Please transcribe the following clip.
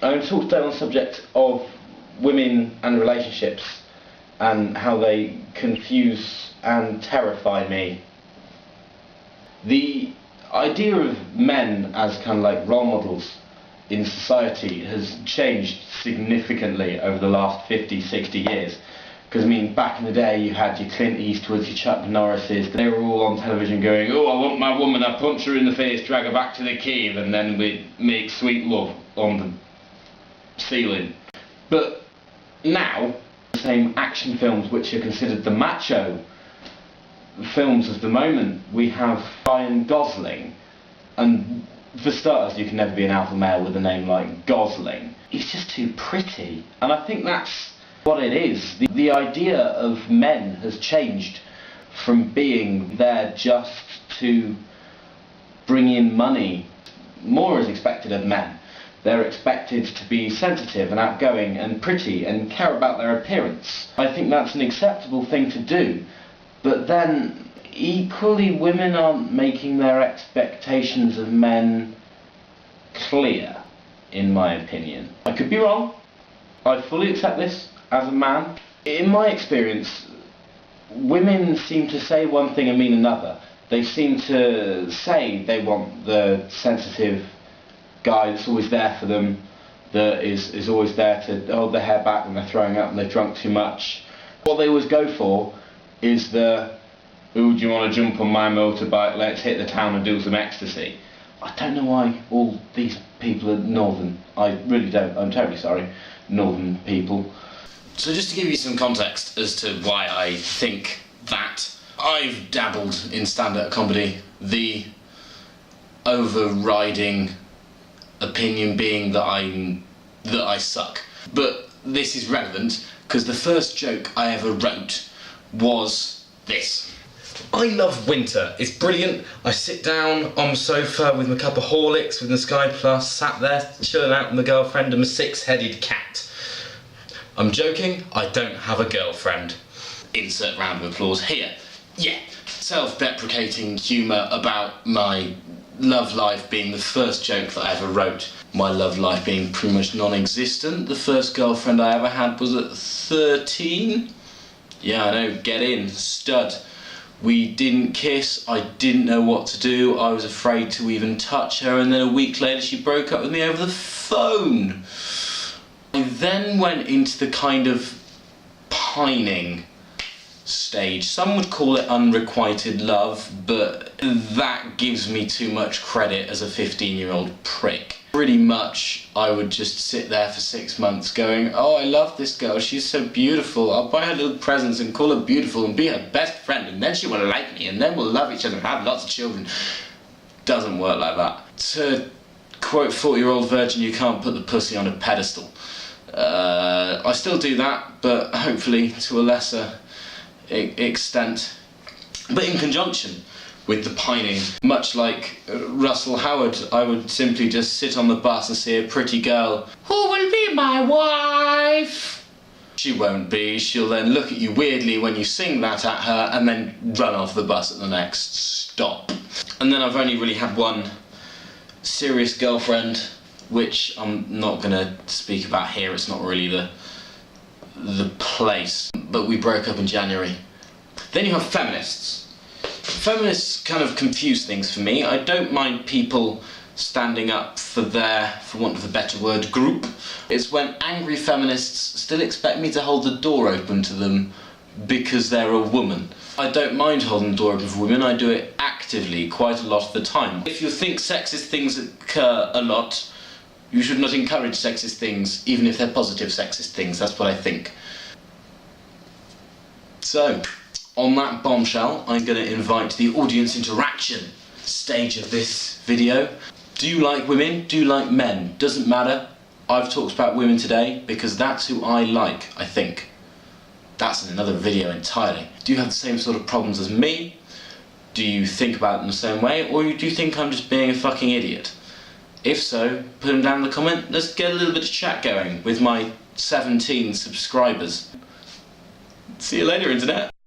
I'm going to talk today on the subject of women and relationships and how they confuse and terrify me. The idea of men as kind of like role models in society has changed significantly over the last 50, 60 years. Because, I mean, back in the day you had your Clint Eastwoods, your Chuck Norrises, they were all on television going, "Oh, I want my woman, I punch her in the face, drag her back to the cave, and then we make sweet love on the ceiling." But now, the same action films which are considered the macho films of the moment, we have Ryan Gosling, and for starters you can never be an alpha male with a name like Gosling. He's just too pretty, and I think that's what it is. The idea of men has changed from being there just to bring in money. More is expected of men. They're expected to be sensitive and outgoing and pretty and care about their appearance. I think that's an acceptable thing to do, but then equally women aren't making their expectations of men clear, in my opinion. I could be wrong. I fully accept this as a man. In my experience, women seem to say one thing and mean another. They seem to say they want the sensitive guy that's always there for them, that is always there to hold their hair back when they're throwing up and they've drunk too much. What they always go for is the, "Ooh, do you want to jump on my motorbike, let's hit the town and do some ecstasy." I don't know why all these people are northern. I really don't. I'm terribly sorry, northern people. So just to give you some context as to why I think that, I've dabbled in stand-up comedy, the overriding opinion being that I suck. But this is relevant because the first joke I ever wrote was this. I love winter, it's brilliant. I sit down on the sofa with my cup of Horlicks with the Sky Plus, sat there chilling out with my girlfriend and my six-headed cat. I'm joking, I don't have a girlfriend. Insert round of applause here. Yeah, self-deprecating humour about my love life being the first joke that I ever wrote. My love life being pretty much non-existent. The first girlfriend I ever had was at 13. Yeah, I know, get in, stud. We didn't kiss, I didn't know what to do, I was afraid to even touch her, and then a week later she broke up with me over the phone. I then went into the kind of pining stage. Some would call it unrequited love, but that gives me too much credit as a 15-year-old prick. Pretty much I would just sit there for 6 months going, "Oh, I love this girl, she's so beautiful, I'll buy her little presents and call her beautiful and be her best friend, and then she will like me, and then we'll love each other and have lots of children." Doesn't work like that. To quote 40-year-old virgin, you can't put the pussy on a pedestal. I still do that, but hopefully to a lesser extent. But in conjunction with the pining, much like Russell Howard, I would simply just sit on the bus and see a pretty girl. "Who will be my wife?" She won't be. She'll then look at you weirdly when you sing that at her and then run off the bus at the next stop. And then I've only really had one serious girlfriend, which I'm not going to speak about here, it's not really the place. But we broke up in January. Then you have feminists. Feminists kind of confuse things for me. I don't mind people standing up for their, for want of a better word, group. It's when angry feminists still expect me to hold the door open to them because they're a woman. I don't mind holding the door open for women, I do it actively quite a lot of the time. If you think sexist things occur a lot, you should not encourage sexist things, even if they're positive sexist things. That's what I think. So, on that bombshell, I'm going to invite the audience interaction stage of this video. Do you like women? Do you like men? Doesn't matter. I've talked about women today because that's who I like, I think. That's in another video entirely. Do you have the same sort of problems as me? Do you think about them the same way? Or do you think I'm just being a fucking idiot? If so, put them down in the comment. Let's get a little bit of chat going with my 17 subscribers. See you later, internet.